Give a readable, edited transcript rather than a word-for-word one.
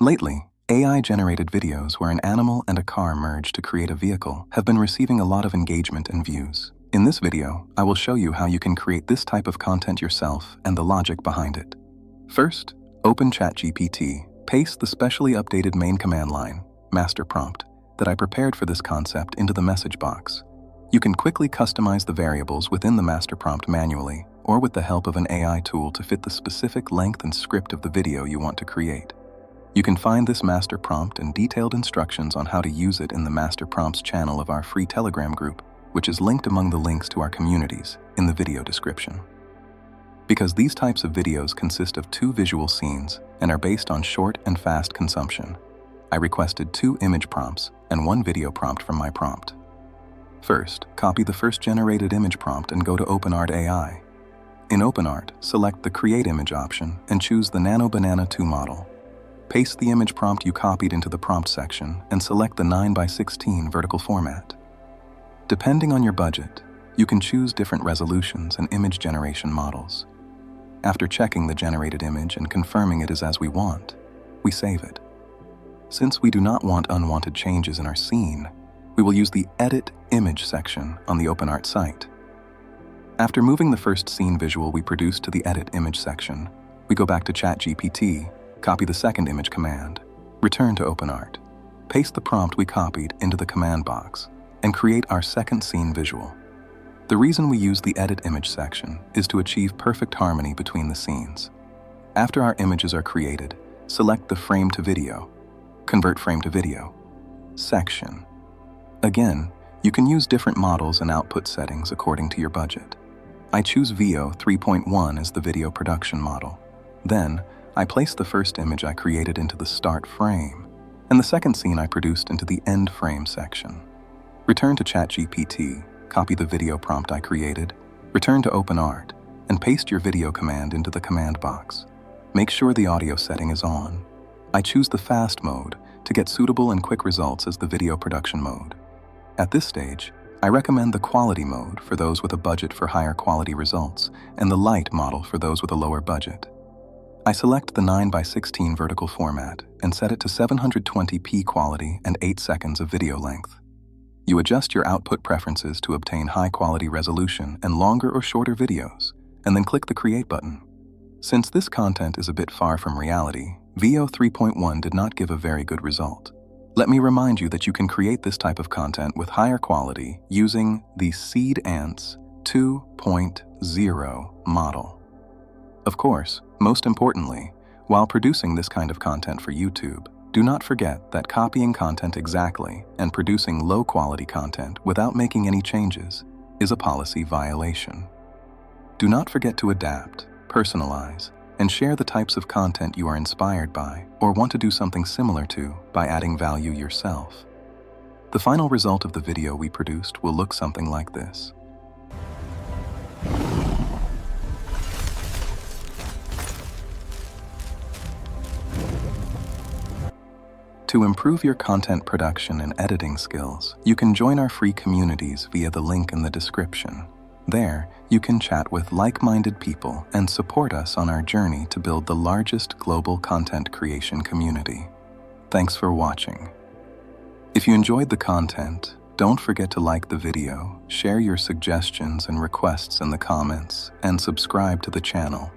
Lately, AI-generated videos where an animal and a car merge to create a vehicle have been receiving a lot of engagement and views. In this video, I will show you how you can create this type of content yourself and the logic behind it. First, open ChatGPT, paste the specially updated main command line, master prompt, that I prepared for this concept into the message box. You can quickly customize the variables within the master prompt manually or with the help of an AI tool to fit the specific length and script of the video you want to create. You can find this master prompt and detailed instructions on how to use it in the Master Prompts channel of our free Telegram group, which is linked among the links to our communities in the video description. Because these types of videos consist of 2 visual scenes and are based on short and fast consumption, I requested 2 image prompts and 1 video prompt from my prompt. First, copy the first generated image prompt and go to OpenArt AI. In OpenArt, select the Create Image option and choose the Nano Banana 2 model. Paste the image prompt you copied into the prompt section and select the 9:16 vertical format. Depending on your budget, you can choose different resolutions and image generation models. After checking the generated image and confirming it is as we want, we save it. Since we do not want unwanted changes in our scene, we will use the Edit Image section on the OpenArt site. After moving the first scene visual we produced to the Edit Image section, we go back to ChatGPT, copy the second image command, return to OpenArt, paste the prompt we copied into the command box, and create our second scene visual. The reason we use the Edit Image section is to achieve perfect harmony between the scenes. After our images are created, select the Frame to Video, Convert Frame to Video section. Again, you can use different models and output settings according to your budget. I choose VO 3.1 as the video production model. Then, I place the first image I created into the start frame, and the second scene I produced into the end frame section. Return to ChatGPT, copy the video prompt I created, return to OpenArt, and paste your video command into the command box. Make sure the audio setting is on. I choose the fast mode to get suitable and quick results as the video production mode. At this stage, I recommend the quality mode for those with a budget for higher quality results and the light model for those with a lower budget. I select the 9:16 vertical format and set it to 720p quality and 8 seconds of video length. You adjust your output preferences to obtain high-quality resolution and longer or shorter videos, and then click the Create button. Since this content is a bit far from reality, VO 3.1 did not give a very good result. Let me remind you that you can create this type of content with higher quality using the Seed Ants 2.0 model. Of course, most importantly, while producing this kind of content for YouTube, do not forget that copying content exactly and producing low-quality content without making any changes is a policy violation. Do not forget to adapt, personalize, and share the types of content you are inspired by or want to do something similar to by adding value yourself. The final result of the video we produced will look something like this. To improve your content production and editing skills, you can join our free communities via the link in the description. There, you can chat with like-minded people and support us on our journey to build the largest global content creation community. Thanks for watching. If you enjoyed the content, don't forget to like the video, share your suggestions and requests in the comments, and subscribe to the channel.